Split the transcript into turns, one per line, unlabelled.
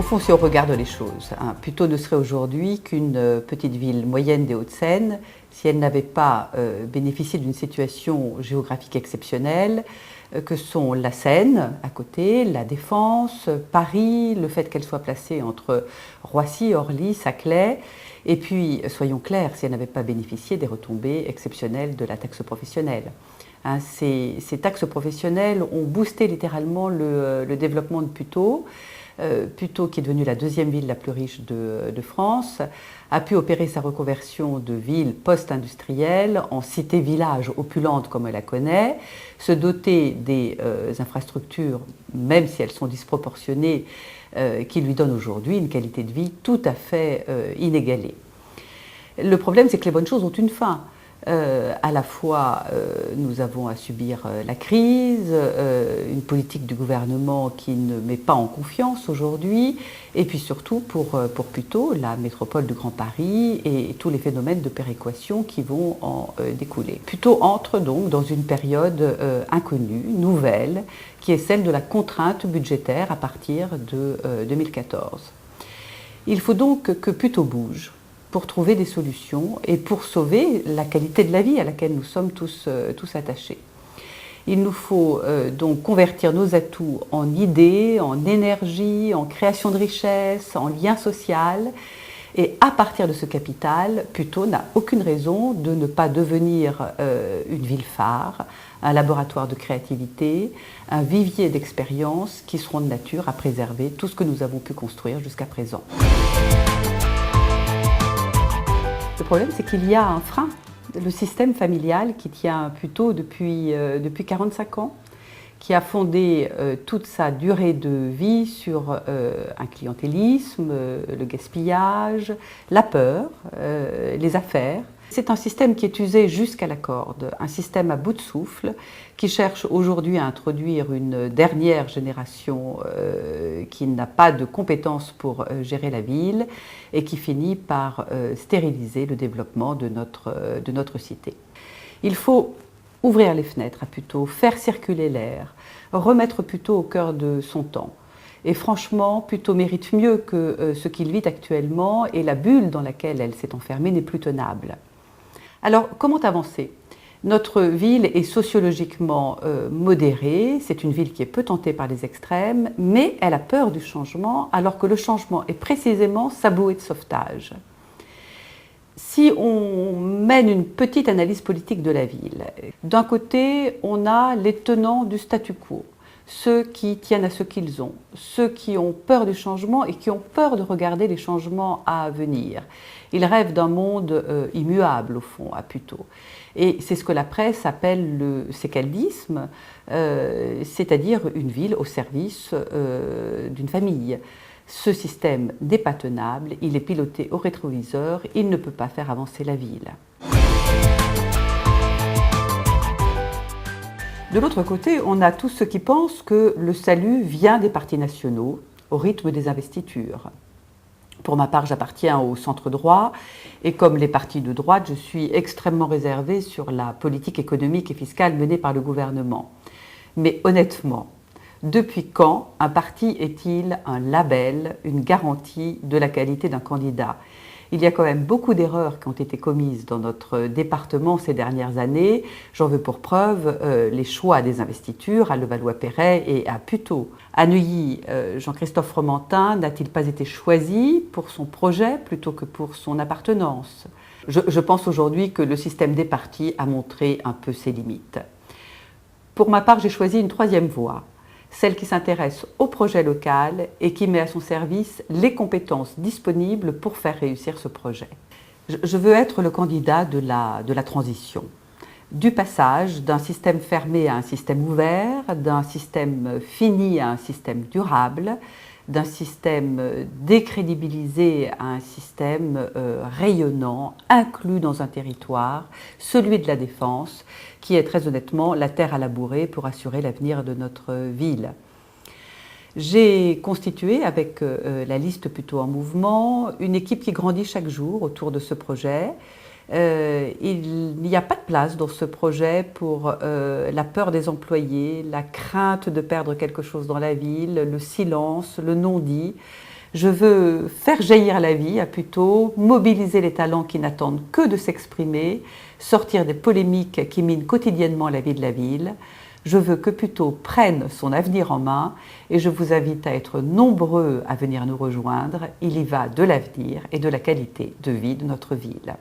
Au fond, si on regarde les choses, Puteaux ne serait aujourd'hui qu'une petite ville moyenne des Hauts-de-Seine si elle n'avait pas bénéficié d'une situation géographique exceptionnelle que sont la Seine à côté, la Défense, Paris, le fait qu'elle soit placée entre Roissy, Orly, Saclay, et puis, soyons clairs, si elle n'avait pas bénéficié des retombées exceptionnelles de la taxe professionnelle. Ces taxes professionnelles ont boosté littéralement le développement de Puteaux. Puteaux, qui est devenue la deuxième ville la plus riche de France, a pu opérer sa reconversion de ville post-industrielle en cité-village opulente comme elle la connaît, se doter des infrastructures, même si elles sont disproportionnées, qui lui donnent aujourd'hui une qualité de vie tout à fait inégalée. Le problème, c'est que les bonnes choses ont une fin. À la fois, nous avons à subir la crise, une politique du gouvernement qui ne met pas en confiance aujourd'hui, et puis surtout pour Puteaux, la métropole du Grand Paris et tous les phénomènes de péréquation qui vont en découler. Puteaux entre donc dans une période inconnue, nouvelle, qui est celle de la contrainte budgétaire à partir de 2014. Il faut donc que Puteaux bouge pour trouver des solutions et pour sauver la qualité de la vie à laquelle nous sommes tous attachés. Il nous faut donc convertir nos atouts en idées, en énergie, en création de richesse, en lien social. Et à partir de ce capital, Puteaux n'a aucune raison de ne pas devenir une ville phare, un laboratoire de créativité, un vivier d'expériences qui seront de nature à préserver tout ce que nous avons pu construire jusqu'à présent. Le problème, c'est qu'il y a un frein. Le système familial qui tient Puteaux depuis 45 ans, qui a fondé toute sa durée de vie sur un clientélisme, le gaspillage, la peur, les affaires. C'est un système qui est usé jusqu'à la corde, un système à bout de souffle, qui cherche aujourd'hui à introduire une dernière génération qui n'a pas de compétences pour gérer la ville et qui finit par stériliser le développement de notre cité. Il faut ouvrir les fenêtres à Puteaux, faire circuler l'air, remettre Puteaux au cœur de son temps. Et franchement, Puteaux mérite mieux que ce qu'il vit actuellement et la bulle dans laquelle elle s'est enfermée n'est plus tenable. Alors, comment avancer ? Notre ville est sociologiquement modérée, c'est une ville qui est peu tentée par les extrêmes, mais elle a peur du changement, alors que le changement est précisément sa bouée de sauvetage. Si on mène une petite analyse politique de la ville, d'un côté, on a les tenants du statu quo, ceux qui tiennent à ce qu'ils ont, ceux qui ont peur du changement et qui ont peur de regarder les changements à venir. Ils rêvent d'un monde immuable, au fond, à Puteaux. Et c'est ce que la presse appelle le sécaldisme, c'est-à-dire une ville au service d'une famille. Ce système n'est pas tenable, il est piloté au rétroviseur, il ne peut pas faire avancer la ville. De l'autre côté, on a tous ceux qui pensent que le salut vient des partis nationaux, au rythme des investitures. Pour ma part, j'appartiens au centre droit et comme les partis de droite, je suis extrêmement réservée sur la politique économique et fiscale menée par le gouvernement. Mais honnêtement, depuis quand un parti est-il un label, une garantie de la qualité d'un candidat ? Il y a quand même beaucoup d'erreurs qui ont été commises dans notre département ces dernières années. J'en veux pour preuve les choix des investitures à Levallois-Perret et à Puteaux. À Neuilly, Jean-Christophe Fromentin n'a-t-il pas été choisi pour son projet plutôt que pour son appartenance ? Je pense aujourd'hui que le système des partis a montré un peu ses limites. Pour ma part, j'ai choisi une troisième voie, celle qui s'intéresse au projet local et qui met à son service les compétences disponibles pour faire réussir ce projet. Je veux être le candidat de la transition, du passage d'un système fermé à un système ouvert, d'un système fini à un système durable, d'un système décrédibilisé à un système rayonnant, inclus dans un territoire, celui de la Défense, qui est très honnêtement la terre à labourer pour assurer l'avenir de notre ville. J'ai constitué avec la liste Puteaux en mouvement une équipe qui grandit chaque jour autour de ce projet. Il n'y a pas de place dans ce projet pour la peur des employés, la crainte de perdre quelque chose dans la ville, le silence, le non-dit. Je veux faire jaillir la vie à Puteaux, mobiliser les talents qui n'attendent que de s'exprimer, sortir des polémiques qui minent quotidiennement la vie de la ville. Je veux que Puteaux prenne son avenir en main et je vous invite à être nombreux à venir nous rejoindre. Il y va de l'avenir et de la qualité de vie de notre ville.